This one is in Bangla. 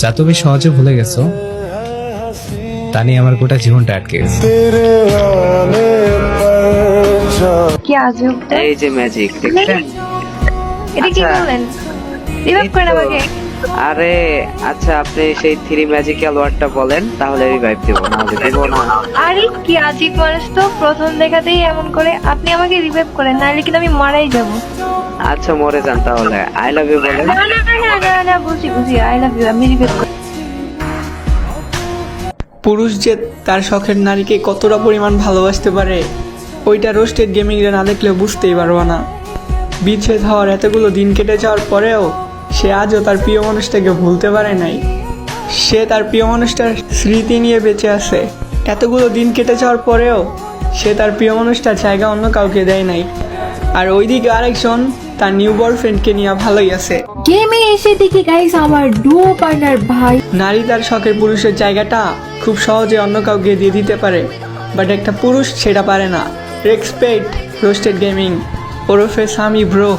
যা তুমি সহজে ভুলে গেছো তা নিয়ে আমার গোটা জীবনটা আটকে গেছে। কি আজব তো। এই যে ম্যাজিক দেখছেন? এটা কি আচ্ছা, বলেন? রিভাইভ এই করেন তো। আমাকে। আরে আচ্ছা, আপনি সেই 3 ম্যাজিক্যাল ওয়ার্ডটা বলেন, তাহলে রিভাইভ দেব, না হলে দেব না। আরে কি আজব মানুষ তো, প্রথম দেখাতেই এমন করে। আপনি আমাকে রিভাইভ করেন, নাহলে কিন্তু আমি মারাই যাবো। আচ্ছা মরে যান তাহলে, আই লাভ ইউ বলেন। না না না না না না, বুঝি বুঝি, আই লাভ ইউ, আমি রিভাইভ করি। পুরুষ যে তার শখের নারীকে কতটা পরিমাণ ভালোবাসতে পারে ওইটা রোস্টেড গেমিংরে না দেখলে বুঝতেই পারবা না। বিচ্ছেদ হওয়ার এতগুলো দিন কেটে যাওয়ার পরেও সে আজও তার প্রিয় মানুষটাকে ভুলতে পারে নাই। সে তার প্রিয় মানুষটার স্মৃতি নিয়ে বেঁচে আছে। এতগুলো দিন কেটে যাওয়ার পরেও সে তার প্রিয় মানুষটার জায়গা অন্য কাউকে দেয় নাই। আর ওইদিকে আরেকজন তার নিউ বয়ফ্রেন্ডকে নিয়ে ভালোই আছে। গেমে এসে দেখি গাইস আমার ডুও পার্টনার ভাই। নারী তার শখের পুরুষের জায়গাটা খুব সহজে অন্য কাউকে দিয়ে দিতে পারে, বাট একটা পুরুষ সেটা পারে না। রেসপেক্ট রোস্টেড গেমিং ওরফে সামি ব্রো।